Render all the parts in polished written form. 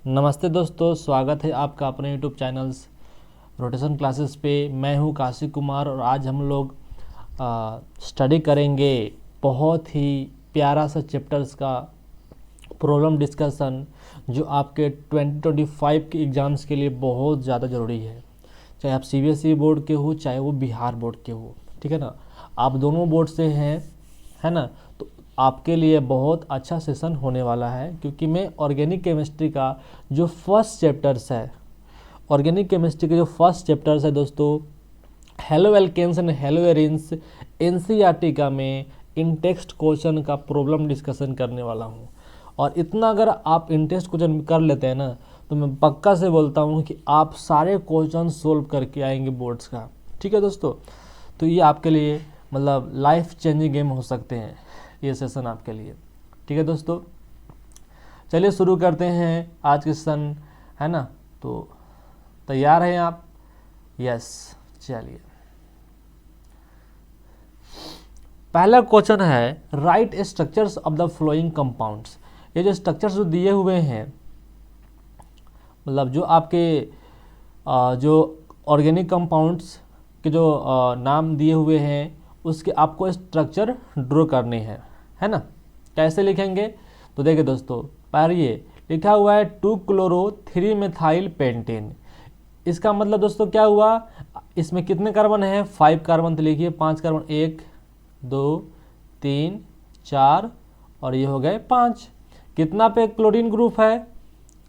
नमस्ते दोस्तों, स्वागत है आपका अपने यूट्यूब चैनल्स रोटेशन क्लासेस पे। मैं हूँ काशी कुमार और आज हम लोग स्टडी करेंगे बहुत ही प्यारा सा चैप्टर्स का प्रॉब्लम डिस्कशन जो आपके 2025 के एग्ज़ाम्स के लिए बहुत ज़्यादा ज़रूरी है। चाहे आप सीबीएसई बोर्ड के हो चाहे वो बिहार बोर्ड के हो, ठीक है ना। आप दोनों बोर्ड से हैं, है ना। तो आपके लिए बहुत अच्छा सेशन होने वाला है क्योंकि मैं ऑर्गेनिक केमिस्ट्री का जो फर्स्ट चैप्टर्स है, ऑर्गेनिक केमिस्ट्री के जो फर्स्ट चैप्टर्स है दोस्तों, haloalkanes and haloarenes, NCERT का मैं इन टेक्स्ट क्वेश्चन का प्रॉब्लम डिस्कशन करने वाला हूँ। और इतना अगर आप इन टेक्स्ट क्वेश्चन कर लेते हैं ना, तो मैं पक्का से बोलता हूँ कि आप सारे क्वेश्चन सोल्व करके आएंगे बोर्ड्स का। ठीक है दोस्तों, तो ये आपके लिए मतलब लाइफ चेंजिंग गेम हो सकते हैं ये सेशन आपके लिए। ठीक है दोस्तों, चलिए शुरू करते हैं आज के सेशन, है ना। तो तैयार हैं आप? यस, चलिए। पहला क्वेश्चन है right structures of the flowing compounds. ये जो स्ट्रक्चर्स जो दिए हुए हैं, मतलब जो आपके जो ऑर्गेनिक कंपाउंड्स के जो नाम दिए हुए हैं उसके आपको स्ट्रक्चर ड्रॉ करने हैं, है ना। कैसे लिखेंगे तो देखिए दोस्तों, पढ़िए। लिखा हुआ है 2-chloro-3-methyl पेंटेन। इसका मतलब दोस्तों क्या हुआ, इसमें कितने कार्बन है? 5 कार्बन। तो लिखिए 5 कार्बन, 1 2 3 4 और ये हो गए 5। कितना पे क्लोरीन ग्रुप है?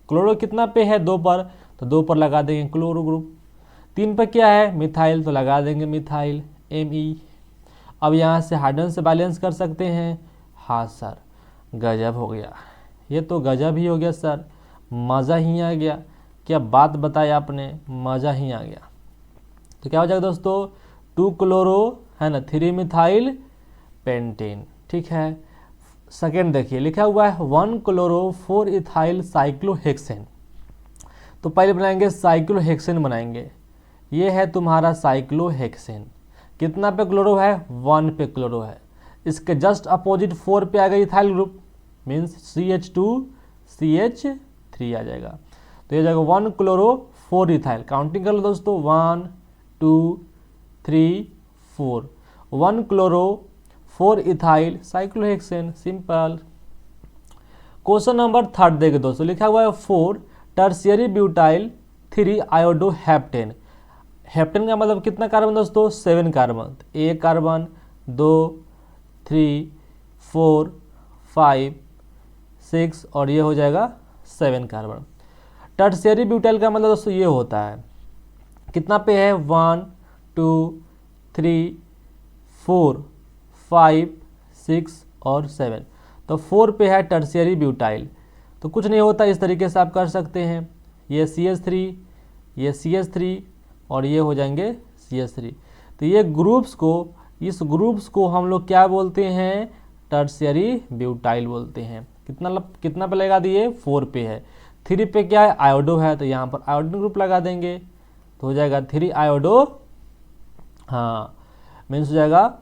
क्लोरो कितना पे है? 2 पर, तो 2 पर लगा देंगे क्लोरो ग्रुप। 3 पे क्या है? मिथाइल, तो लगा देंगे मिथाइल Me। अब यहाँ से हाइड्रोजन से बैलेंस कर सकते हैं। हाँ सर, गजब हो गया, ये तो गजब ही हो गया सर, मज़ा ही आ गया। क्या बात बताई आपने, मज़ा ही आ गया। तो क्या हो जाएगा दोस्तों? 2-chloro, है ना, 3-methyl पेंटेन। ठीक है। सेकेंड देखिए, लिखा हुआ है 1-chloro-4-ethyl साइक्लोहेक्सेन। तो पहले बनाएंगे साइक्लोहेक्सेन बनाएंगे। ये है तुम्हारा साइक्लोहेक्सेन। कितना पे क्लोरो है? 1 पे क्लोरो है। इसके जस्ट अपोजिट 4 पे आएगा इथाइल ग्रुप, मीन्स CH2CH3 आ जाएगा। तो ये जाएगा 1-chloro-4-ethyl। काउंटिंग कर लो दोस्तों, 1 2 3 4। 1-chloro-4-ethyl cyclohexane, simple. Question number 3 देखिए दोस्तों, लिखा हुआ है 4 टर्शियरी ब्यूटाइल 3 आयोडोहेप्टेन। हेप्टेन का मतलब कितना कार्बन दोस्तों? 7 कार्बन। 1 कार्बन, 2 3 4 5 6 और ये हो जाएगा 7 कार्बन। टर्शियरी ब्यूटाइल का मतलब दोस्तों ये होता है, कितना पे है? 1 2 3 4 5 6 और 7। तो 4 पे है टर्शियरी ब्यूटाइल। तो कुछ नहीं होता, इस तरीके से आप कर सकते हैं। ये CH3, ये CH3 और ये हो जाएंगे CH3। तो ये ग्रुप्स को, इस ग्रुप्स को हम लोग क्या बोलते हैं? टर्शियरी ब्यूटाइल बोलते हैं। कितना पे लगा दिए? 4 पे है। 3 पे क्या है? आयोडो है, तो यहाँ पर आयोडीन ग्रुप लगा देंगे, तो हो जाएगा 3 आयोडो, हाँ मीन्स हो जाएगा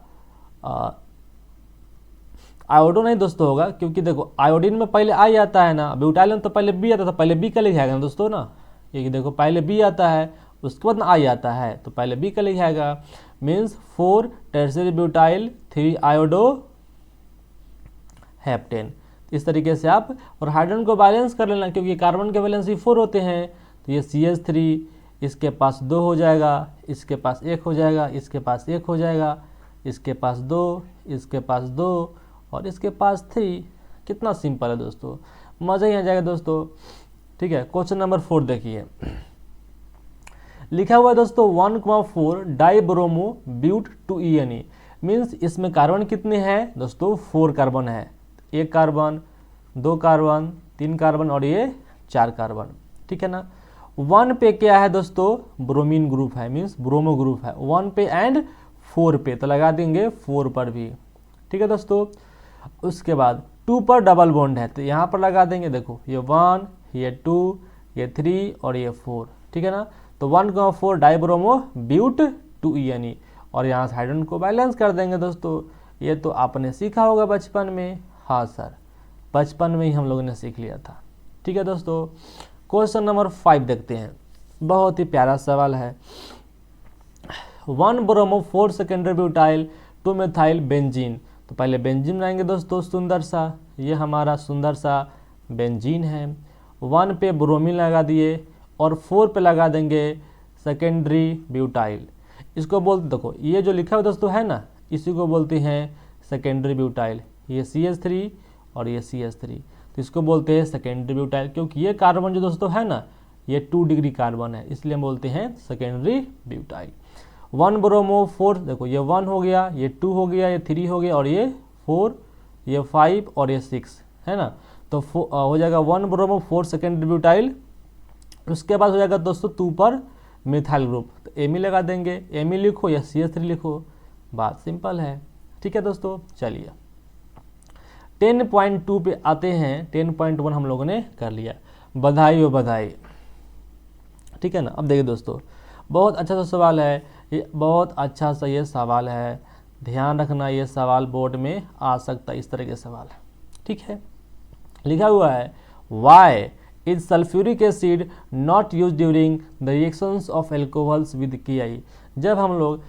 आयोडो नहीं दोस्तों होगा, क्योंकि देखो आयोडीन में पहले आई आता है ना, ब्यूटाइल में तो पहले बी आता था, पहले बी का लिखाएगा ना दोस्तों ना। ये देखो पहले बी आता है, उसके बाद ना आई आता है, तो पहले बी का लिखाएगा। Means 4 tertiary butyl 3 iodoheptane. इस तरीके से आप, और हाइड्रोजन को बैलेंस कर लेना क्योंकि कार्बन के वैलेंसी 4 होते हैं। तो ये CH3, इसके पास 2 हो जाएगा, इसके पास 1 हो जाएगा, इसके पास 1 हो जाएगा, इसके पास 2, इसके पास 2 और इसके पास 3। कितना सिंपल है दोस्तों, मज़ा ही आ जाएगा दोस्तों। ठीक है। क्वेश्चन नंबर 4 देखिए, लिखा हुआ है दोस्तों 1,4 डाइब्रोमो ब्यूट 2ENE। मीन्स इसमें कार्बन कितने हैं दोस्तों? 4 कार्बन है। 1 कार्बन, 2 कार्बन, 3 कार्बन और ये 4 कार्बन। ठीक है ना। 1 पे क्या है दोस्तों? ब्रोमीन ग्रुप है, मीन्स ब्रोमो ग्रुप है 1 पे एंड 4 पे, तो लगा देंगे 4 पर भी। ठीक है दोस्तों। उसके बाद 2 पर डबल बॉन्ड है, तो यहाँ पर लगा देंगे, देखो ये 1, ये 2, ये 3 और ये 4। ठीक है ना। तो 1,4 डाइब्रोमो ब्यूट 2ENE और यहाँ से हाइड्रोजन को बैलेंस कर देंगे दोस्तों। ये तो आपने सीखा होगा बचपन में। हाँ सर, बचपन में ही हम लोगों ने सीख लिया था। ठीक है दोस्तों। क्वेश्चन नंबर 5 देखते हैं, बहुत ही प्यारा सवाल है। 1 bromo 4 secondary butyl 2 methyl benzene. तो पहले बेंजीन बनाएंगे दोस्तों, सुंदर सा, ये हमारा सुंदर सा बेंजीन है। 1 पे ब्रोमीन लगा दिए और 4 पे लगा देंगे सेकेंडरी ब्यूटाइल। इसको बोलते, देखो ये जो लिखा हुआ दोस्तों है ना, इसी को बोलते हैं सेकेंडरी ब्यूटाइल। ये CH3 और ये CH3, तो इसको बोलते हैं सेकेंडरी ब्यूटाइल, क्योंकि ये कार्बन जो दोस्तों है ना, ये 2 डिग्री कार्बन है, इसलिए हम बोलते हैं सेकेंडरी ब्यूटाइल। 1 ब्रोमो 4, देखो ये 1 हो गया, ये 2 हो गया, ये 3 हो गया और ये 4, ये 5 और ये 6 है ना। तो हो जाएगा 1 ब्रोमो 4 सेकेंडरी ब्यूटाइल। उसके बाद हो जाएगा दोस्तों 2 पर मिथाइल ग्रुप, तो Ame लगा देंगे, Ame लिखो या CH3 लिखो, बात सिंपल है। ठीक है दोस्तों, चलिए 10.2 पे आते हैं। 10.1 हम लोगों ने कर लिया, बधाई हो बधाई। ठीक है ना। अब देखिए दोस्तों, बहुत अच्छा सा सवाल है ये, बहुत अच्छा सा ये सवाल है, ध्यान रखना, ये सवाल बोर्ड में आ सकता है, इस तरह के सवाल। ठीक है, लिखा हुआ है why is sulphuric acid not use during the reactions of alcohols with KI। जब हम लोग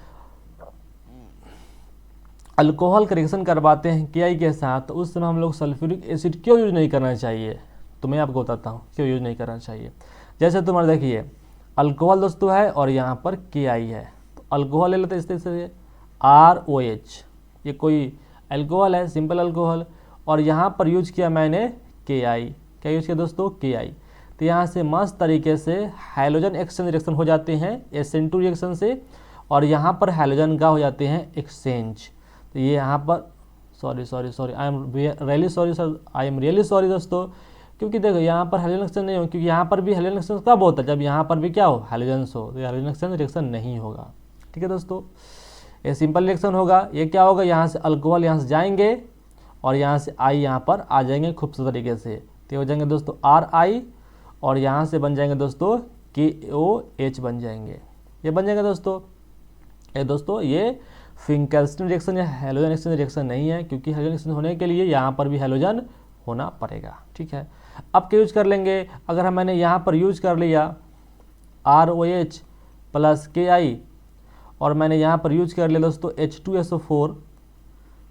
अल्कोहल का रिएक्शन करवाते हैं KI के साथ, तो उस समय हम लोग सल्फ्यूरिक एसिड क्यों यूज नहीं करना चाहिए, तो मैं आपको बताता हूँ क्यों यूज नहीं करना चाहिए। जैसे तुम्हारा देखिए अल्कोहल दोस्तों है और यहाँ पर KI है, तो अल्कोहल ले लेते हैं इस तरह से ROH, ये कोई अल्कोहल है, सिंपल अल्कोहल, और यहाँ पर यूज किया मैंने KI। क्या यूज किया दोस्तों, KI। तो यहाँ से मस्त तरीके से हाइड्रोजन एक्सचेंज रिएक्शन हो जाते हैं SN2 रिएक्शन से, और यहाँ पर हाइड्रोजन का हो जाते हैं एक्सचेंज। तो ये यहाँ पर sorry I am really sorry sir, I am really sorry दोस्तों, क्योंकि देखो यहाँ पर हाइड्रोजन एक्सचेंज नहीं हो, क्योंकि यहाँ पर भी हाइड्रोजन एक्सचेंज कब होता है, जब यहाँ पर भी क्या हो, हाइड्रोजन हो, तो हाइड्रोजन एक्सचेंज रिएक्शन नहीं होगा। ठीक है दोस्तों, ये सिंपल रिएक्शन होगा। ये क्या होगा, यहाँ से अल्कोहल यहाँ से जाएंगे और यहाँ से I यहाँ पर आ जाएंगे खूबसूरत तरीके से, तो हो जाएंगे दोस्तों RI, और यहाँ से बन जाएंगे दोस्तों KOH बन जाएंगे, ये बन जाएंगे दोस्तों। ये दोस्तों ये फिंकेल्स्टन रिएक्शन या हैलोजन एक्सचेंज रिएक्शन नहीं है, क्योंकि हैलोजन एक्सचेंज होने के लिए यहाँ पर भी हैलोजन होना पड़ेगा। ठीक है, अब क्या यूज कर लेंगे, अगर मैंने यहाँ पर यूज कर लिया ROH प्लस KI, और मैंने यहाँ पर यूज कर लिया दोस्तों H2SO4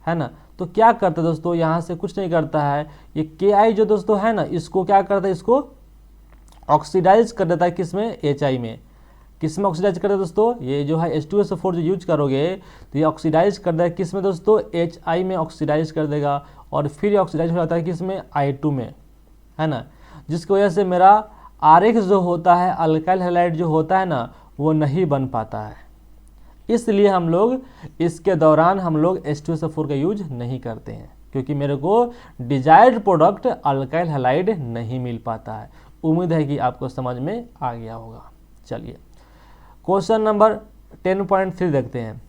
है ना, तो क्या करता है दोस्तों, यहाँ से कुछ नहीं करता है, ये KI जो दोस्तों है ना, इसको क्या करता है, इसको ऑक्सीडाइज कर देता है, किसमें, HI में। किस में ऑक्सीडाइज कर देता है दोस्तों, ये जो है H2SO4 जो यूज करोगे तो ये ऑक्सीडाइज कर देगा किस में दोस्तों, HI में ऑक्सीडाइज कर देगा, और फिर ये ऑक्सीडाइज हो जाता है किस में, I2 में, है ना, जिसकी वजह से मेरा RX जो होता है, अल्काइल हैलाइड जो होता है ना, वो नहीं बन पाता है। इसलिए हम लोग इसके दौरान हम लोग H2SO4 का यूज नहीं करते हैं, क्योंकि मेरे को डिजायर्ड प्रोडक्ट अल्काइल हैलाइड नहीं मिल पाता है। उम्मीद है कि आपको समझ में आ गया होगा। चलिए क्वेश्चन नंबर 10.3 देखते हैं।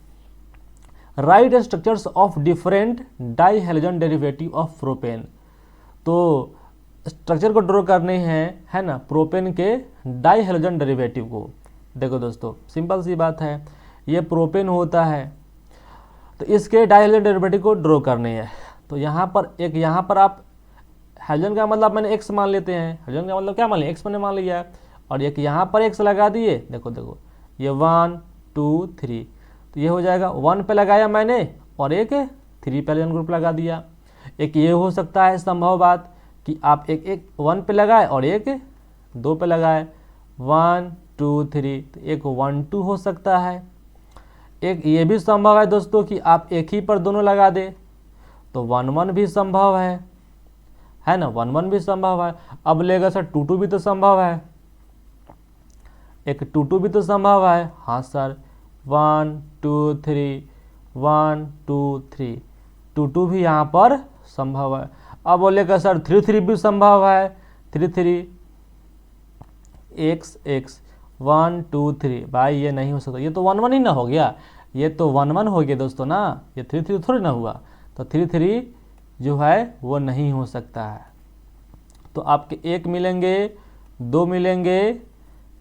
Write structures of different dihalogen derivative of propane. तो स्ट्रक्चर को ड्रॉ करने हैं, है ना, प्रोपेन के डाई हैलोजन डेरिवेटिव को। देखो दोस्तों सिंपल सी बात है, ये प्रोपेन होता है, तो इसके डाई हैलोजन डेरिवेटिव को ड्रॉ करने हैं। तो यहाँ पर एक, यहाँ पर आप हाइड्रोजन का मतलब मैंने x मान लेते हैं, हाइड्रोजन का मतलब क्या मान लिया, x मैंने मान लिया, और एक यहाँ पर x लगा दिए। देखो देखो ये 1 2 3, तो ये हो जाएगा 1 पे लगाया मैंने और एक 3 पे हाइड्रोजन ग्रुप लगा दिया। एक ये हो सकता है संभव बात कि आप एक 1 पे लगाए और एक 2 पे लगाए, 1 2 3, तो एक 1 2 हो सकता है। एक ये भी संभव है दोस्तों कि आप एक ही पर दोनों लगा दे, तो 1 1 भी संभव है ना, 1 1 भी संभव है। अब लेगा सर 2 2 भी तो संभव है, एक 2 2 भी तो संभव है। हाँ सर 1 2 3 1 2 3, 2 2 भी यहाँ पर संभव है। अब बोलेगा सर 3 3 भी संभव है, 3 3 x x 1 2 3, भाई ये नहीं हो सकता, ये तो 1 1 ही ना हो गया, ये तो 1 1 हो गया दोस्तों ना, ये 3 3 थोड़ी ना हुआ, तो 3 3 जो है वो नहीं हो सकता है। तो आपके 1 मिलेंगे, 2 मिलेंगे,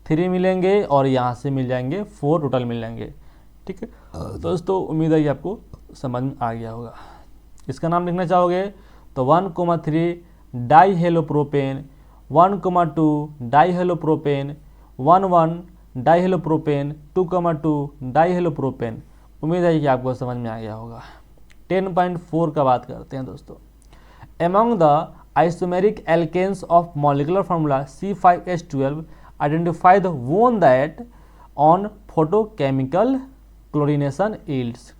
3 मिलेंगे और यहाँ से मिल जाएंगे 4 टोटल मिल जाएंगे। ठीक है दोस्तों, उम्मीद है कि आपको समझ में आ गया होगा। इसका नाम लिखना चाहोगे तो 1,3 डाई हेलोप्रोपेन 1,2 डाईहेलोप्रोपेन, 1,1 डाईहेलोप्रोपेन, 2,2 डाईहेलोप्रोपेन। उम्मीद है कि आपको समझ में आ गया होगा। 10.4 का बात करते हैं दोस्तों। Among the isomeric alkanes of molecular formula C5H12 identify the one that on photochemical chlorination yields।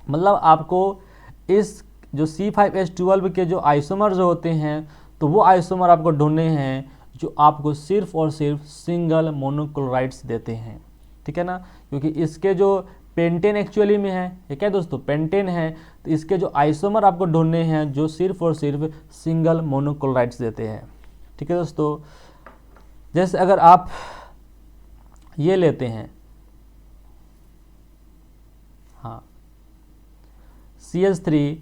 मतलब आपको इस जो C5H12 के जो आइसोमर जो होते हैं तो वो आइसोमर आपको ढूंढने हैं जो आपको सिर्फ और सिर्फ सिंगल मोनोक्लोराइड्स देते हैं, ठीक है ना। क्योंकि इसके जो पेंटेन एक्चुअली में है, ये क्या दोस्तों पेंटेन है, तो इसके जो आइसोमर आपको ढूंढने हैं जो सिर्फ और सिर्फ सिंगल मोनोक्लोराइड्स देते हैं, ठीक है दोस्तों। जैसे अगर आप ये लेते हैं, हाँ CH3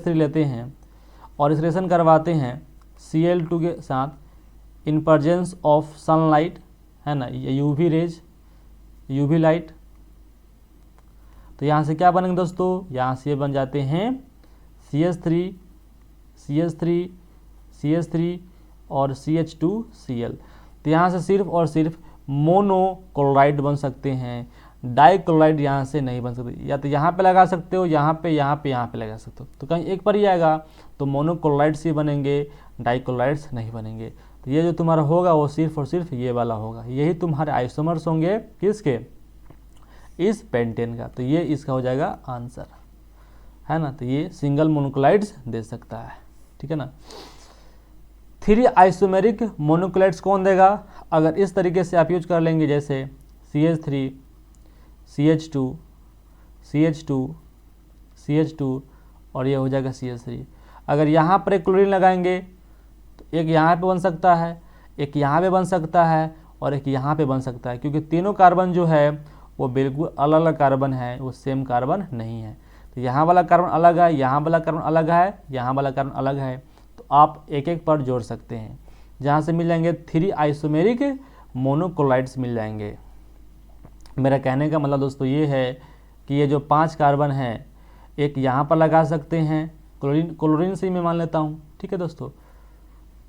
लेते हैं और इस रिएक्शन करवाते हैं Cl2 के साथ इन प्रेजेंस ऑफ सनलाइट, है ना, ये यूवी रेज, यूवी लाइट। तो यहाँ से क्या बनेंगे दोस्तों, यहाँ से ये बन जाते हैं CH3 और CH2Cl। तो यहाँ से सिर्फ और सिर्फ मोनोक्लोराइड बन सकते हैं, डाइक्लोराइड यहाँ से नहीं बन सकते। या तो यहाँ पे लगा सकते हो, यहाँ पे लगा सकते हो, तो कहीं एक पर ही आएगा तो मोनोक्लोराइड्स ही बनेंगे, डाइक्लोराइड्स नहीं बनेंगे। तो ये जो तुम्हारा होगा वो सिर्फ और सिर्फ ये वाला होगा, यही तुम्हारे आइसोमर्स होंगे किसके, इस पेंटेन का। तो ये इसका हो जाएगा आंसर, है ना। तो ये सिंगल मोनोक्लोराइड्स दे सकता है, ठीक है ना। 3 आइसोमेरिक मोनोक्लोराइड्स कौन देगा, अगर इस तरीके से आप यूज कर लेंगे जैसे CH3 CH2 और ये हो जाएगा CH3। अगर यहाँ पर एक क्लोरीन लगाएंगे तो एक यहाँ पे बन सकता है, एक यहाँ पे बन सकता है और एक यहाँ पे बन सकता है, क्योंकि तीनों कार्बन जो है वो बिल्कुल अलग अलग कार्बन है, वो सेम कार्बन नहीं है। तो यहाँ वाला कार्बन अलग है, यहाँ वाला कार्बन अलग है, यहाँ वाला कार्बन अलग है, तो आप एक एक पर जोड़ सकते हैं, जहाँ से मिल जाएंगे 3 आइसोमेरिक मोनोक्लोराइड्स मिल जाएंगे। मेरा कहने का मतलब दोस्तों ये है कि ये जो 5 कार्बन हैं, एक यहाँ पर लगा सकते हैं, क्लोरीन से ही मैं मान लेता हूँ, ठीक है दोस्तों,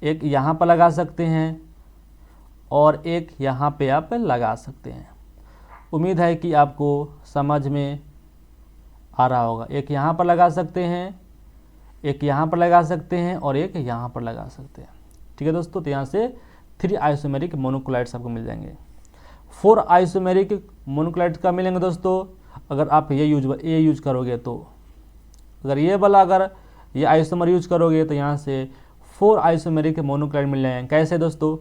एक यहाँ पर लगा सकते हैं और एक यहाँ पे आप लगा सकते हैं। उम्मीद है कि आपको समझ में आ रहा होगा। एक यहाँ पर लगा सकते हैं, एक यहाँ पर लगा सकते हैं और एक यहाँ पर लगा सकते हैं, ठीक है दोस्तों। तो यहाँ से 3 आइसोमेरिक मोनोक्लोराइड्स आपको मिल जाएंगे। 4 आइसोमेरिक मोनोक्लोराइड्स का मिलेंगे दोस्तों अगर आप ये यूज करोगे। तो अगर ये वाला अगर ये आइसोमर यूज करोगे तो यहाँ से 4 आइसोमेरिक मोनोक्लोराइड मिल जाएंगे। कैसे दोस्तों,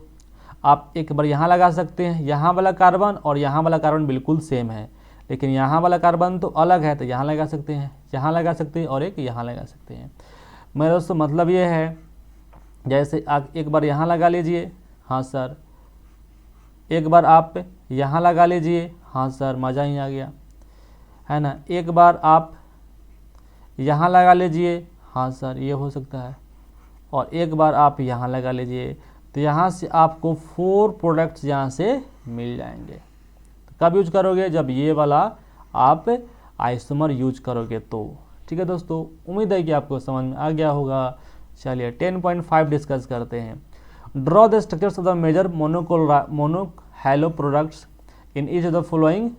आप एक बार यहाँ लगा सकते हैं, यहाँ वाला कार्बन और यहाँ वाला कार्बन बिल्कुल सेम है, लेकिन यहाँ वाला कार्बन तो अलग है, तो यहाँ लगा सकते हैं, यहाँ लगा सकते हैं और एक यहाँ लगा सकते हैं। मेरा दोस्तों मतलब ये है, जैसे आप एक बार यहाँ लगा लीजिए, हाँ सर, एक बार आप यहाँ लगा लीजिए, हाँ सर, मज़ा ही आ गया, है ना। एक बार आप यहाँ लगा लीजिए, हाँ सर, ये हो सकता है, और एक बार आप यहाँ लगा लीजिए, तो यहाँ से आपको 4 प्रोडक्ट्स यहाँ से मिल जाएंगे। तो कब यूज करोगे, जब ये वाला आप आइसोमर यूज करोगे तो, ठीक है दोस्तों। उम्मीद है कि आपको समझ में आ गया होगा। चलिए 10.5 डिस्कस करते हैं। Draw the structures of the major monohalo products in each of the following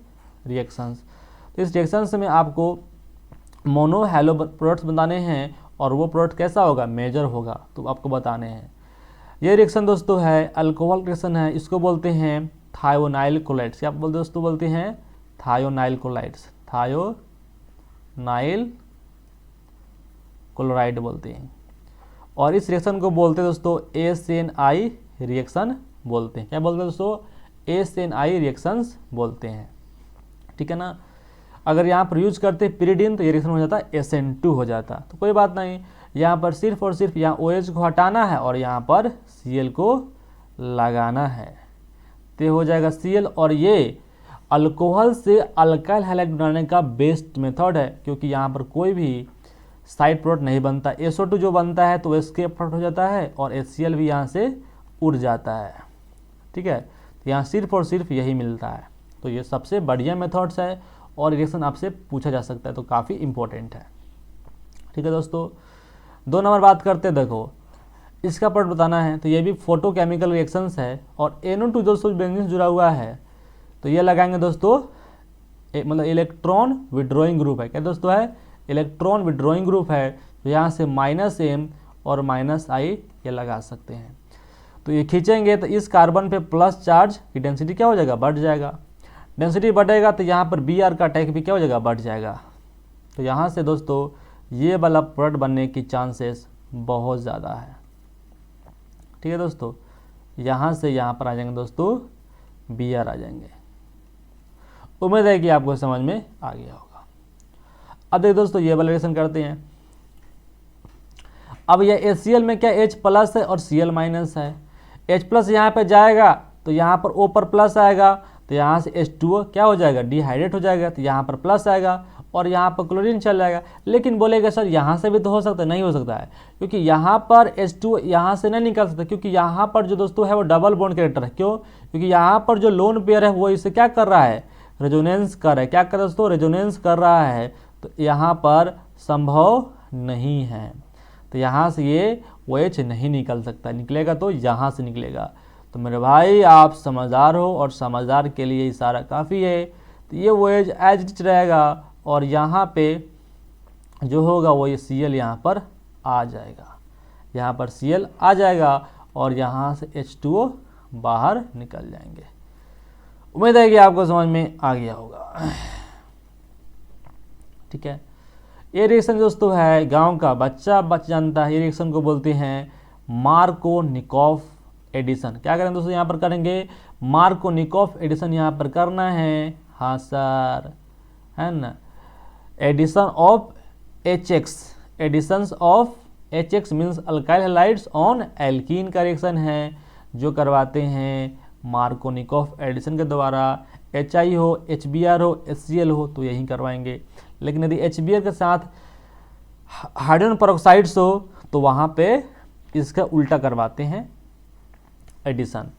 reactions. तो इस रिएक्शंस में आपको मोनोहैलो प्रोडक्ट्स बताने हैं और वो प्रोडक्ट कैसा होगा, मेजर होगा, तो आपको बताने हैं। ये रिएक्शन दोस्तों है अल्कोहल रिएक्शन है, इसको बोलते हैं थायोनाइल क्लोराइड्स। क्या बोलते दोस्तों, बोलते हैं थायोनाइल क्लोराइड्स, थायोनाइल क्लोराइड बोलते हैं। और इस रिएक्शन को बोलते हैं दोस्तों SNI रिएक्शन बोलते हैं। क्या बोलते हैं दोस्तों, SNI रिएक्शंस बोलते हैं, ठीक है ना। अगर यहाँ पर यूज करते पिरिडीन तो ये रिएक्शन हो जाता SN2 हो जाता, तो कोई बात नहीं, यहाँ पर सिर्फ और सिर्फ यहाँ OH को हटाना है और यहाँ पर Cl को लगाना है, तो हो जाएगा Cl। और ये अल्कोहल से अल्काइल हैलाइड बनाने का बेस्ट मेथड है, क्योंकि यहाँ पर कोई भी साइड प्रोडक्ट नहीं बनता। SO2 जो बनता है तो एस्केप प्रोडक्ट हो जाता है और HCl भी यहाँ से उड़ जाता है, ठीक है। तो यहाँ सिर्फ और सिर्फ यही मिलता है, तो ये सबसे बढ़िया मेथड्स है और रिएक्शन आपसे पूछा जा सकता है, तो काफ़ी इम्पोर्टेंट है, ठीक है दोस्तों। 2 नंबर बात करते हैं, देखो इसका प्रोडक्ट बताना है, तो ये भी फोटोकेमिकल रिएक्शंस है और NO2 दोस्तों बेंजीन जुड़ा हुआ है, तो ये लगाएंगे दोस्तों मतलब इलेक्ट्रॉन विड्रॉइंग ग्रुप है। क्या दोस्तों है? इलेक्ट्रॉन विड्रॉइंग ग्रुप है, तो यहाँ से -M और -I ये लगा सकते हैं। तो ये खींचेंगे तो इस कार्बन पे प्लस चार्ज की डेंसिटी क्या हो जाएगा? बढ़ जाएगा। डेंसिटी बढ़ेगा तो यहाँ पर Br का अटैक भी क्या हो जाएगा? बढ़ जाएगा। तो यहाँ से दोस्तों ये वाला प्रोडक्ट बनने की चांसेस बहुत ज़्यादा है। ठीक है दोस्तों, यहाँ से यहाँ पर आ जाएंगे दोस्तों Br आ जाएंगे। उम्मीद है कि आपको समझ में आ गया होगा। अब देखिए दोस्तों ये वाला रिएक्शन करते हैं। अब ये HCl में क्या H प्लस है और Cl माइनस है। H प्लस यहाँ पे जाएगा तो यहाँ पर O पर प्लस आएगा, तो यहाँ से H2O क्या हो जाएगा? डिहाइड्रेट हो जाएगा, तो यहाँ पर प्लस आएगा और यहाँ पर क्लोरीन चल जाएगा। लेकिन बोलेगा सर यहाँ से भी तो हो सकता है, नहीं हो सकता है, क्योंकि यहाँ पर H2O यहाँ से नहीं निकल सकता, क्योंकि यहाँ पर जो दोस्तों है वो डबल बॉन्ड कैरेक्टर है। क्यों? क्योंकि यहाँ पर जो लोन पेयर है वो इसे क्या कर रहा है? रेजोनेंस कर रहा है। क्या कर रहा है दोस्तों? रेजोनेंस कर रहा है, तो यहाँ पर संभव नहीं है, तो यहाँ से ये OH नहीं निकल सकता, निकलेगा तो यहाँ से निकलेगा। तो मेरे भाई आप समझदार हो और समझदार के लिए इशारा काफ़ी है। तो ये OH एज इट रहेगा और यहाँ पे जो होगा वो ये Cl यहाँ पर आ जाएगा, यहाँ पर Cl आ जाएगा और यहाँ से H2O बाहर निकल जाएंगे। उम्मीद है कि आपको समझ में आ गया होगा। ठीक है, ये रिएक्शन दोस्तों है गांव का बच्चा जानता है। ये रिएक्शन को बोलते हैं मार्कोनिकॉफ एडिशन। क्या करें दोस्तों? यहाँ पर करेंगे मार्कोनिकॉफ एडिशन, यहाँ पर करना है। हाँ सर, है ना। Addition of HX, addition of HX means alkyl halides on alkene का रिएक्शन है, जो करवाते हैं मार्कोनिकॉफ एडिशन के द्वारा। HI हो, HBr हो, HCl हो तो यही करवाएंगे। लेकिन यदि HBr के साथ हाइड्रोजन पेरोक्साइड्स हो तो वहाँ पे इसका उल्टा करवाते हैं एडिशन।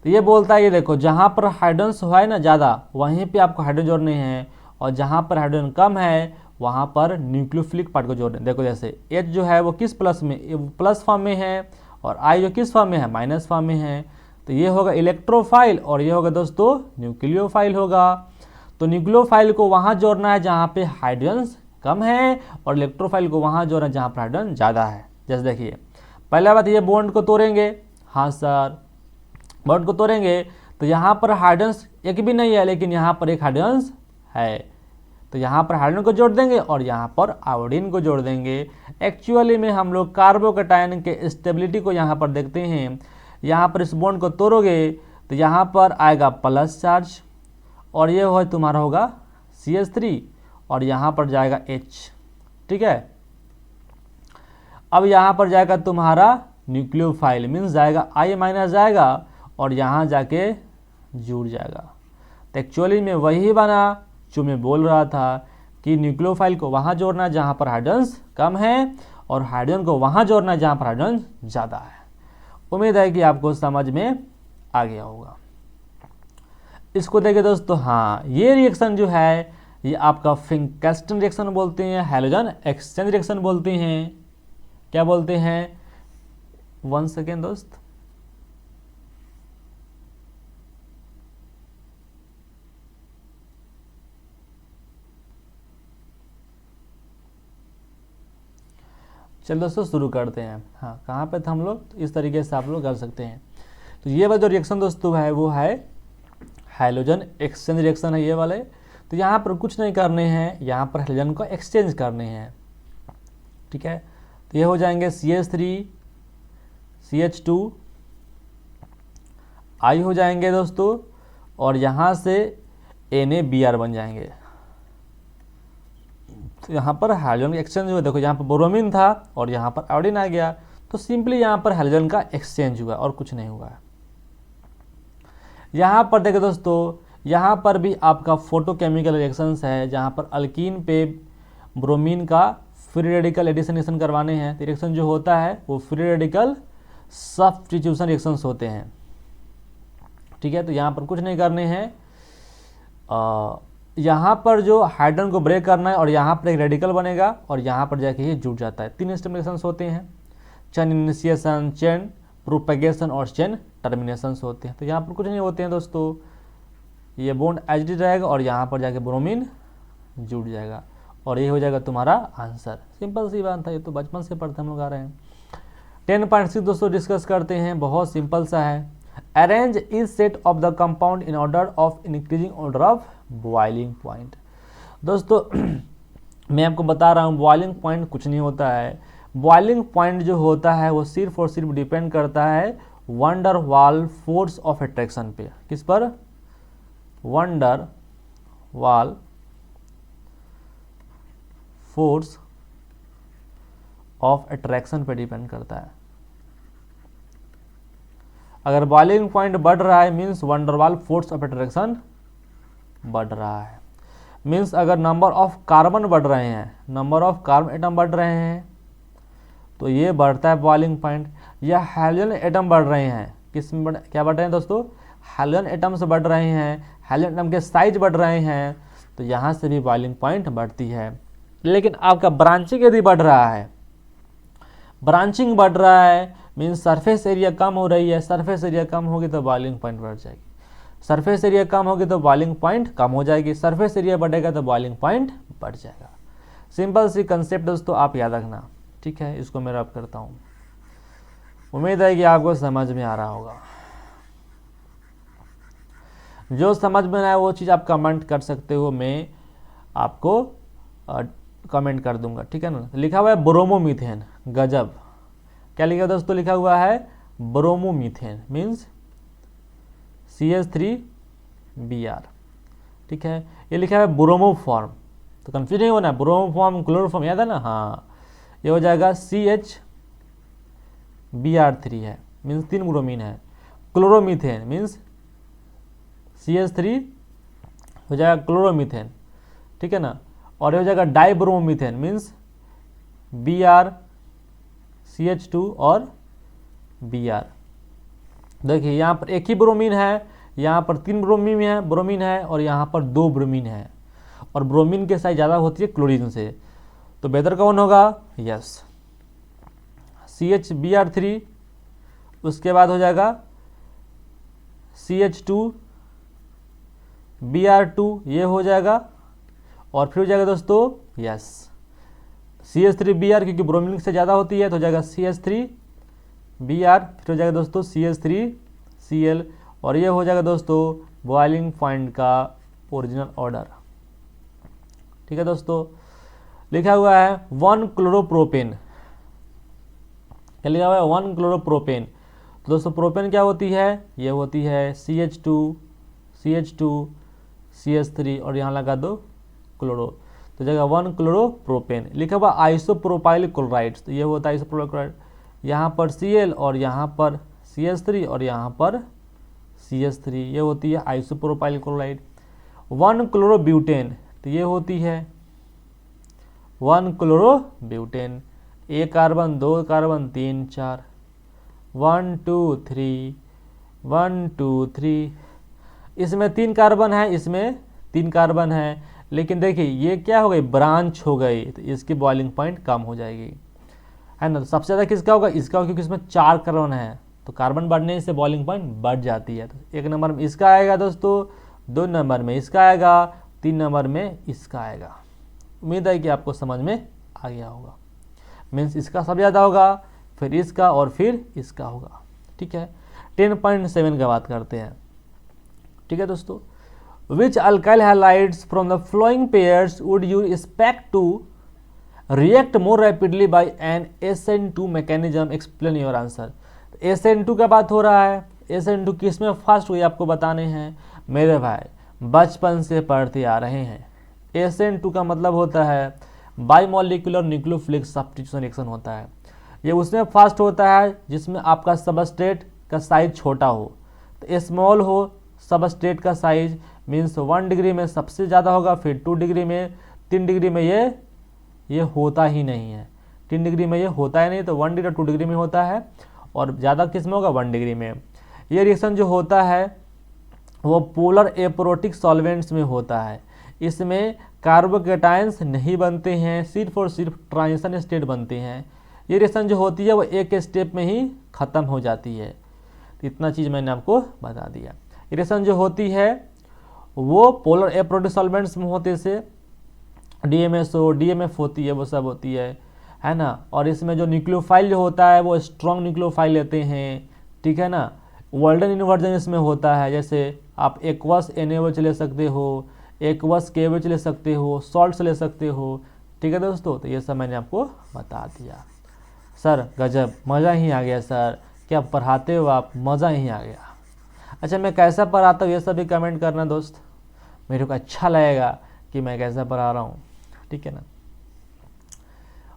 तो ये बोलता है, ये देखो जहाँ पर हाइड्रोजन है ना ज़्यादा, वहीं पे आपको हाइड्रोजन जोड़ने हैं, और जहाँ पर हाइड्रोजन कम है वहाँ पर न्यूक्लियोफिलिक पार्ट को जोड़ने। देखो जैसे H जो है वो किस प्लस में, प्लस फॉर्म में है, और I जो किस फॉर्म में है? माइनस फॉर्म में है। तो ये होगा इलेक्ट्रोफाइल और ये होगा दोस्तों न्यूक्लियोफाइल होगा। तो न्यूक्लियोफाइल को वहाँ जोड़ना है जहाँ पे हाइड्रोजन कम है, और इलेक्ट्रोफाइल को वहाँ जोड़ना है जहाँ पर हाइड्रोजन ज़्यादा है। जैसे देखिए पहला बात, ये बॉन्ड को तोड़ेंगे। हाँ सर, बॉन्ड को तोड़ेंगे तो यहाँ पर हाइड्रोजन एक भी नहीं है, लेकिन यहाँ पर एक हाइड्रोजन है, तो यहाँ पर हाइड्रोजन को जोड़ देंगे और यहाँ पर आयोडीन को जोड़ देंगे। एक्चुअली में हम लोग कार्बोकैटायन के स्टेबिलिटी को यहाँ पर देखते हैं। यहाँ पर इस बॉन्ड को तोड़ोगे तो यहाँ पर आएगा प्लस चार्ज, और ये हो तुम्हारा होगा CH3, और यहाँ पर जाएगा H। ठीक है, अब यहाँ पर जाएगा तुम्हारा न्यूक्लियोफाइल मीन्स जाएगा I माइनस जाएगा और यहाँ जाके जुड़ जाएगा। तो एक्चुअली में वही बना जो मैं बोल रहा था कि न्यूक्लियोफाइल को वहाँ जोड़ना जहाँ पर हाइड्रोजन कम है, और हाइड्रोजन को वहाँ जोड़ना जहाँ पर हाइड्रोजन ज़्यादा है। उम्मीद है कि आपको समझ में आ गया होगा। इसको देखिए दोस्तों, हाँ ये रिएक्शन जो है ये आपका फिंकस्टन रिएक्शन बोलते हैं, हैलोजन एक्सचेंज रिएक्शन बोलते हैं। क्या बोलते हैं? 1 सेकेंड दोस्त, चलो दोस्तों शुरू करते हैं। हाँ कहाँ पे थे हम लोग? तो इस तरीके से आप लोग कर सकते हैं। तो ये वाला जो रिएक्शन दोस्तों है वो है हैलोजन एक्सचेंज रिएक्शन है ये वाले। तो यहाँ पर कुछ नहीं करने हैं, यहाँ पर हैलोजन को एक्सचेंज करने हैं। ठीक है, तो ये हो जाएंगे CH3 CH2 I हो जाएंगे दोस्तों, और यहाँ से NaBr बन जाएंगे। तो यहाँ पर हाइड्रोजन एक्सचेंज हुआ। देखो यहाँ पर ब्रोमीन था और यहाँ पर आयोडीन आ गया, तो सिंपली यहाँ पर हाइड्रोजन का एक्सचेंज हुआ और कुछ नहीं हुआ। यहाँ पर देखो दोस्तों, यहाँ पर भी आपका फोटोकेमिकल रिएक्शंस है, जहाँ पर अल्कीन पे ब्रोमीन का फ्री रेडिकल एडिशन करवाने हैं। तो रिएक्शन जो होता है वो फ्री रेडिकल सब्स्टिट्यूशन रिएक्शंस होते हैं। ठीक है, तो यहाँ पर कुछ नहीं करने हैं, यहाँ पर जो हाइड्रोजन को ब्रेक करना है और यहाँ पर एक रेडिकल बनेगा और यहाँ पर जाके ये जुड़ जाता है। 3 स्टेप रिएक्शंस होते हैं, चेन इनिशिएशन, चेन प्रोपेगेशन और चेन टर्मिनेशंस होते हैं। तो यहाँ पर कुछ नहीं होते हैं दोस्तों, ये बॉन्ड एज इट इज रहेगा और यहाँ पर जाके ब्रोमीन जुड़ जाएगा और ये हो जाएगा तुम्हारा आंसर। सिंपल सी बात है, ये तो बचपन से पढ़ते हम लोग आ रहे हैं। 10.6 दोस्तों डिस्कस करते हैं, बहुत सिंपल सा है। Arrange is set of the compound in order of increasing order of boiling point. दोस्तों मैं आपको बता रहा हूँ, बॉइलिंग पॉइंट कुछ नहीं होता है। बॉइलिंग पॉइंट जो होता है वो सिर्फ और सिर्फ डिपेंड करता है वंडर वाल फोर्स ऑफ अट्रैक्शन पे। किस पर? वंडर वाल फोर्स ऑफ अट्रैक्शन पे डिपेंड करता है। अगर बॉइलिंग पॉइंट बढ़ रहा है means van der Waals force of attraction बढ़ रहा है। मीन्स अगर नंबर ऑफ कार्बन बढ़ रहे हैं, नंबर ऑफ कार्बन एटम बढ़ रहे हैं तो ये बढ़ता है बॉइलिंग पॉइंट। या हाइड्रोजन एटम बढ़ रहे हैं, किस में क्या बढ़ रहे हैं दोस्तों? हाइड्रोजन एटम्स बढ़ रहे हैं, हाइड्रोजन एटम के साइज बढ़ रहे हैं, तो यहाँ से भी बॉइलिंग पॉइंट बढ़ती है। लेकिन आपका ब्रांचिंग यदि बढ़ रहा है, ब्रांचिंग बढ़ रहा है मीन्स सरफेस एरिया कम हो रही है, सरफेस एरिया कम होगी तो बॉइलिंग पॉइंट बढ़ जाएगी, सरफेस एरिया कम होगी तो बॉइलिंग पॉइंट कम हो जाएगी, सरफेस एरिया बढ़ेगा तो बॉइलिंग पॉइंट बढ़ जाएगा। सिंपल सी कंसेप्ट दोस्तों, आप याद रखना, ठीक है। इसको मैं रब करता हूँ, उम्मीद है कि आपको समझ में आ रहा होगा। जो समझ में आए वो चीज़ आप कमेंट कर सकते हो, मैं आपको कमेंट कर दूंगा, ठीक है ना। लिखा हुआ है ब्रोमोमीथेन, गजब। क्या लिखा दोस्तों? लिखा हुआ है ब्रोमोमीथेन मीन्स CH3Br, ठीक है। ये लिखा है ब्रोमोफॉर्म, तो कंफ्यूज नहीं होना, ब्रोमोफॉर्म क्लोरोफॉर्म याद है ना, हाँ। ये हो जाएगा CH-Br3 है मीन्स 3 ब्रोमीन है। क्लोरोमीथेन मीन्स CH3 हो जाएगा क्लोरोमीथेन, ठीक है ना। और ये हो जाएगा डाइब्रोमीथेन मीन्स Br CH2 और Br। देखिए यहाँ पर एक ही ब्रोमीन है, यहाँ पर 3 ब्रोमीन है और यहाँ पर 2 ब्रोमीन है, और ब्रोमीन के साइज ज़्यादा होती है क्लोरीन से, तो बेहतर कौन होगा? Yes, CH-Br3। उसके बाद हो जाएगा CH2Br2, ये हो जाएगा, और फिर हो जाएगा दोस्तों यस CH3Br, क्योंकि ब्रोमीन से ज़्यादा होती है तो हो जाएगा CH3Br, फिर हो जाएगा दोस्तों CH3Cl, और ये हो जाएगा दोस्तों बॉइलिंग पॉइंट का ओरिजिनल ऑर्डर, ठीक है दोस्तों। लिखा हुआ है 1 क्लोरोप्रोपेन, क्या लिखा हुआ है? 1 क्लोरोप्रोपेन। तो दोस्तों प्रोपेन क्या होती है? ये होती है CH2 CH3 और यहाँ लगा दो क्लोरो, तो जगह 1 क्लोरोप्रोपेन। लिखा हुआ आइसोप्रोपाइल क्लोराइड, तो ये होता है आइसोप्रोपाइल क्लोराइड। यहाँ पर Cl और यहाँ पर CH3 और यहाँ पर CH3, ये होती है आइसोप्रोपाइल क्लोराइड। 1 क्लोरोब्यूटेन, तो ये होती है 1 क्लोरोब्यूटेन। 1 carbon 2 carbon 3 4, 1 2 3 1 2 3। इसमें 3 कार्बन है, इसमें 3 कार्बन है, लेकिन देखिए ये क्या हो गई? ब्रांच हो गई, तो इसकी बॉइलिंग पॉइंट कम हो जाएगी, है ना। तो सबसे ज़्यादा किसका होगा? इसका होगा, क्योंकि इसमें 4 कार्बन है, तो कार्बन बढ़ने से बॉइलिंग पॉइंट बढ़ जाती है। तो 1 नंबर में इसका आएगा दोस्तों, 2 नंबर में इसका आएगा, 3 नंबर में इसका आएगा। उम्मीद है कि आपको समझ में आ गया होगा। मीन्स इसका सबसे ज़्यादा होगा, फिर इसका और फिर इसका होगा, ठीक है। 10.7 का बात करते हैं, ठीक है दोस्तों। Which alkyl halides from the following pairs would you expect to react more rapidly by an SN2 mechanism? Explain your answer। SN2 का बात हो रहा है, SN2 किस में फास्ट हुई आपको बताने हैं मेरे भाई, बचपन से पढ़ते आ रहे हैं। SN2 का मतलब होता है बाइमोलिकुलर न्यूक्लियोफिलिक सब्स्टिट्यूशन रिएक्शन होता है। ये उसमें फास्ट होता है जिसमें आपका सबस्ट्रेट का साइज छोटा हो, तो स्मॉल हो सबस्ट्रेट का साइज, मीन्स 1 डिग्री में सबसे ज़्यादा होगा, फिर 2 डिग्री में, 3 डिग्री में ये होता ही नहीं है, 3 डिग्री में ये होता ही नहीं, तो 1 डिग्री 2 डिग्री में होता है, और ज़्यादा किस में होगा? 1 डिग्री में। ये रिएक्शन जो होता है वो पोलर एप्रोटिक सॉल्वेंट्स में होता है। इसमें कार्बोकेटायंस नहीं बनते हैं, सिर्फ और सिर्फ ट्रांजिशन स्टेट बनते हैं। ये रिएक्शन जो होती है वो एक स्टेप में ही ख़त्म हो जाती है। तो इतना चीज़ मैंने आपको बता दिया। रिएक्शन जो होती है वो पोलर एप्रोटिक सॉल्वेंट्स में होते से DMSO, DMF होती है, वो सब होती है ना। और इसमें जो न्यूक्लियोफाइल जो होता है वो स्ट्रॉन्ग न्यूक्लियोफाइल लेते हैं, ठीक है ना। वर्ल्डन इन्वर्जन इसमें होता है, जैसे आप एक्वस NaOH ले सकते हो, एक्वस KOH ले सकते हो, सॉल्ट्स ले सकते हो, ठीक है दोस्तों। तो ये सब मैंने आपको बता दिया। सर गजब, मज़ा ही आ गया सर, क्या पढ़ाते हो आप, मज़ा ही आ गया। अच्छा, मैं कैसा पढ़ाता हूँ ये सब भी कमेंट करना दोस्त, मेरे को अच्छा लगेगा कि मैं कैसा पढ़ा रहा हूँ, ठीक है ना।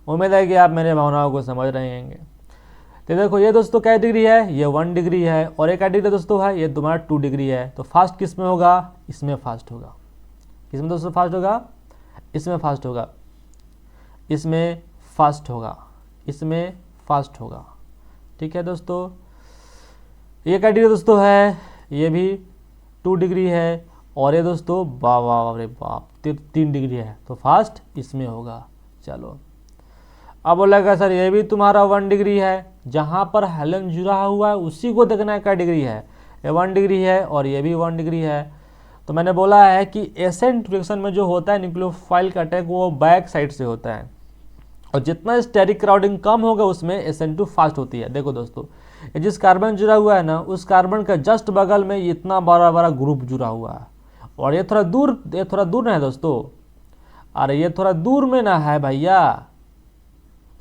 उम्मीद है कि आप मेरे भावनाओं को समझ रहे होंगे। तो देखो ये दोस्तों क्या डिग्री है, ये 1 डिग्री है, और एक डिग्री दोस्तों है ये तुम्हारा 2 डिग्री है। तो फास्ट किस में होगा, इसमें फास्ट होगा। किसमें दोस्तों फास्ट होगा, इसमें फास्ट होगा, इसमें फास्ट होगा, इसमें फास्ट होगा, ठीक है दोस्तों। ये क्या डिग्री दोस्तों है, ये भी 2 डिग्री है, और ये दोस्तों वाह वाह रे बाप 3 डिग्री है, तो फास्ट इसमें होगा। चलो अब बोलेगा सर ये भी तुम्हारा 1 डिग्री है, जहाँ पर हेलन जुड़ा हुआ है उसी को देखना है क्या डिग्री है। ये 1 डिग्री है और ये भी 1 डिग्री है। तो मैंने बोला है कि एसेंट रिएक्शन में जो होता है न्यूक्लियोफाइल का अटैक वो बैक साइड से होता है, और जितना स्टेरिक क्राउडिंग कम होगा उसमें SN2 फास्ट होती है। देखो दोस्तों, ये जिस कार्बन जुड़ा हुआ है ना, उस कार्बन का जस्ट बगल में इतना बड़ा बड़ा ग्रुप जुड़ा हुआ है, और ये थोड़ा दूर ना है दोस्तों, अरे ये थोड़ा दूर में ना है भैया,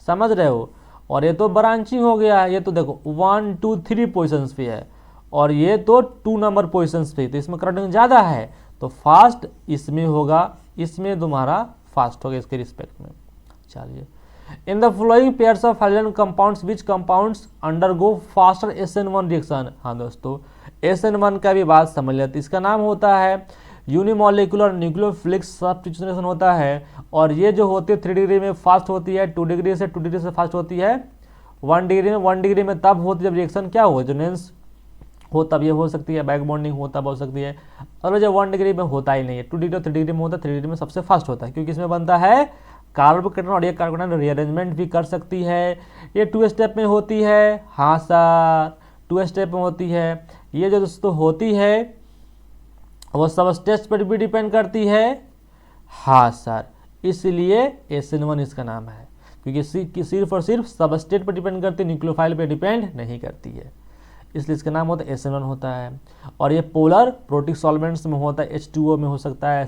समझ रहे हो। और ये तो ब्रांचिंग हो गया है, ये तो देखो 1 2 3 पोजिशंस पे है, और ये तो 2 नंबर पोजिशंस पे, तो इसमें क्राउडिंग ज़्यादा है, तो फास्ट इसमें होगा, इसमें तुम्हारा फास्ट होगा इसके रिस्पेक्ट में। चलिए, in the flowing pairs of hydrogen compounds which compounds undergo faster SN1 reaction. हाँ दोस्तों, SN1 का भी बात समझ लेते, इसका नाम होता है यूनिमोलिकुलर न्यूक्लियोफिलिक सब्स्टिट्यूशन होता है, और ये जो होती है 3 डिग्री में फास्ट होती है, 2 डिग्री से फास्ट होती है 1 डिग्री में। 1 डिग्री में तब होती है जब रिएक्शन क्या हो, रेजोनेंस हो तब ये हो सकती है, बैक बॉन्डिंग हो तब हो सकती है, और जब 1 डिग्री में होता ही नहीं है, 2 डिग्री और 3 डिग्री में होता है, 3 डिग्री में सबसे फास्ट होता है, क्योंकि इसमें बनता है कार्बोकेटायन, और ये कार्बोकेटायन रीअरेंजमेंट भी कर सकती है। ये 2 स्टेप में होती है, हाँ सर 2 स्टेप में होती है। ये जो दोस्तों होती है वो सबस्टेट पर भी डिपेंड करती है, हाँ सर, इसलिए SN1 इसका नाम है, क्योंकि सिर्फ और सिर्फ सबस्टेट पर डिपेंड करती है, न्यूक्लियोफाइल पर डिपेंड नहीं करती है, इसलिए इसका नाम होता है SN1 होता है। और ये पोलर प्रोटिक सॉल्वेंट्स में होता है, H2O में हो सकता है,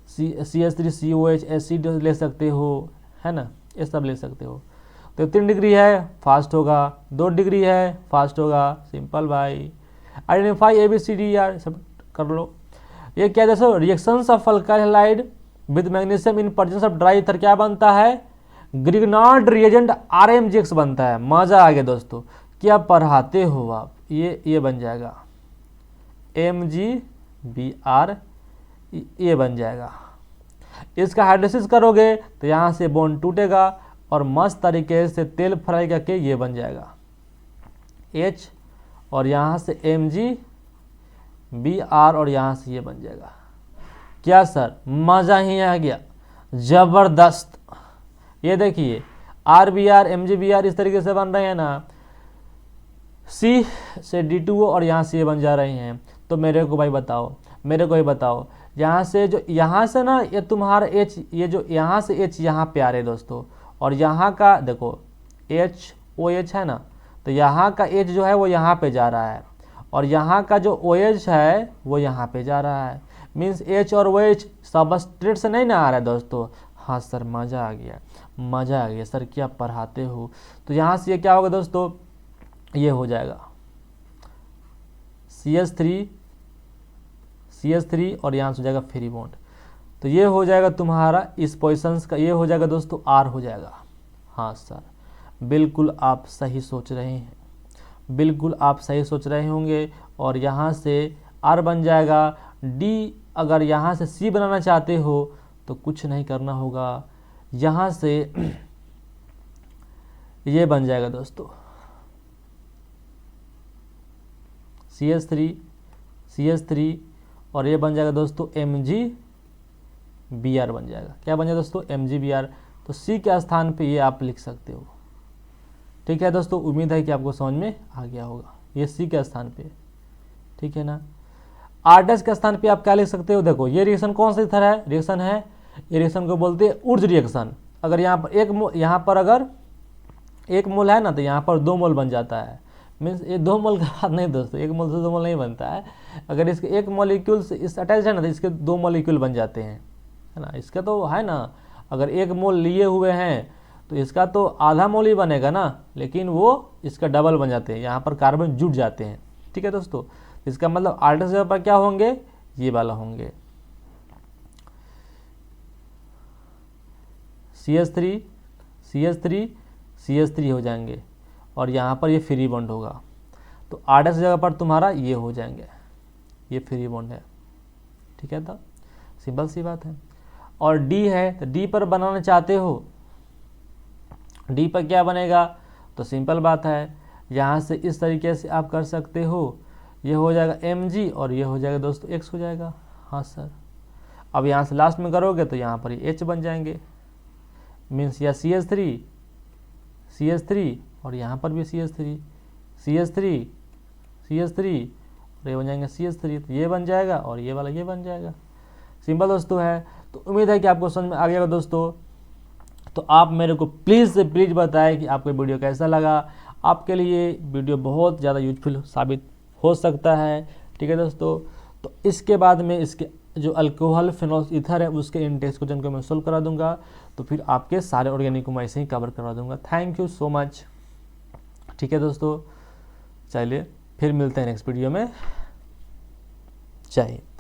CH3COH एसिड ले सकते हो, है ना, ये सब ले सकते हो। तो 3 डिग्री है फास्ट होगा, 2 डिग्री है फास्ट होगा, सिंपल भाई। आइडेंटिफाई ABCD सब कर लो। ये क्या जैसे reactions of alkyl halide with magnesium in presence of dry ether क्या बनता है, ग्रिग्नार्ड रिएजेंट RMGX बनता है। मजा आ गया दोस्तों, क्या पढ़ाते हो आप, ये बन जाएगा MgBr, ये बन जाएगा। इसका हाइड्रोलिसिस करोगे तो यहाँ से बॉन्ड टूटेगा, और मस्त तरीके से तेल फ्राई करके ये बन जाएगा H, और यहाँ से MgBr, और यहाँ से ये बन जाएगा। क्या सर मज़ा ही आ गया, ज़बरदस्त। ये देखिए RBr MgBr इस तरीके से बन रहे हैं ना, C से D2O, और यहाँ से ये बन जा रहे हैं। तो मेरे को ही बताओ, यहाँ से ना ये तुम्हारा H, ये जो यहाँ से H यहाँ पे आ रहे दोस्तों, और यहाँ का देखो HOH है ना, तो यहाँ का H जो है वो यहाँ पे जा रहा है, और यहाँ का जो OH है वो यहाँ पे जा रहा है, मीन्स H और OH सबस्ट्रेट से नहीं ना आ रहा है दोस्तों। हाँ सर मज़ा आ गया सर, क्या पढ़ाते हो। तो यहाँ से ये क्या होगा दोस्तों, ये हो जाएगा CH3 और यहाँ से हो जाएगा फ्री बॉन्ड, तो ये हो जाएगा तुम्हारा इस पोजिशंस का, ये हो जाएगा दोस्तों R हो जाएगा। हाँ सर बिल्कुल आप सही सोच रहे होंगे, और यहाँ से R बन जाएगा D। अगर यहाँ से C बनाना चाहते हो तो कुछ नहीं करना होगा, यहाँ से ये बन जाएगा दोस्तों CH3, और ये बन जाएगा दोस्तों MgBr, Br बन जाएगा। क्या बन जाएगा दोस्तों? MgBr। तो C के स्थान पे ये आप लिख सकते हो। ठीक है दोस्तों, उम्मीद है कि आपको समझ में आ गया होगा। ये C के स्थान पे, ठीक है ना। R' के स्थान पे आप क्या लिख सकते हो? देखो ये रिएक्शन कौन सा इथर है? रिएक्शन है, ये रिएक्शन को बोलते हैं ऊर्ज रिएक्शन। अगर यहाँ पर अगर 1 मोल है ना तो यहाँ पर 2 मोल बन जाता है। मीन्स ये 2 मोल का बात नहीं दोस्तों, 1 मोल से 2 मोल नहीं बनता है। अगर इसके 1 मॉलिक्यूल से इस अटैच है ना तो इसके 2 मॉलिक्यूल बन जाते हैं, है ना। इसका तो है ना, अगर 1 मोल लिए हुए हैं तो इसका तो आधा मोल ही बनेगा ना, लेकिन वो इसका डबल बन जाते हैं, यहाँ पर कार्बन जुड़ जाते हैं। ठीक है दोस्तों, इसका मतलब R' जगह पर क्या होंगे? ये वाला होंगे CH3 CH3 CH3 हो जाएंगे, और यहाँ पर ये फ्री बॉन्ड होगा। तो R' जगह पर तुम्हारा ये हो जाएंगे, ये फ्री बॉन्ड है। ठीक है, तो सिंपल सी बात है। और D है तो D पर बनाना चाहते हो, D पर क्या बनेगा? तो सिंपल बात है, यहाँ से इस तरीके से आप कर सकते हो। ये हो जाएगा Mg और ये हो जाएगा दोस्तों X हो जाएगा। हाँ सर, अब यहाँ से लास्ट में करोगे तो यहाँ पर ये H बन जाएंगे। मीन्स या CH3 और यहाँ पर भी CH3 और ये बन जाएंगे CH3। तो ये बन जाएगा और ये वाला ये बन जाएगा। सिंपल दोस्तों है। तो उम्मीद है कि आपको समझ में आ गया दोस्तों। तो आप मेरे को प्लीज़ से प्लीज़ बताएं कि आपको वीडियो कैसा लगा। आपके लिए वीडियो बहुत ज़्यादा यूजफुल साबित हो सकता है। ठीक है दोस्तों, तो इसके बाद में इसके जो अल्कोहल फिनोल ईथर है उसके इंटेक्स क्वेश्चन को मैं सोल्व करा दूंगा। तो फिर आपके सारे ऑर्गेनिक को मैं ऐसे ही कवर करवा दूंगा। Thank you so much. ठीक है दोस्तों, चलिए फिर मिलते हैं नेक्स्ट वीडियो में। जय हिंद।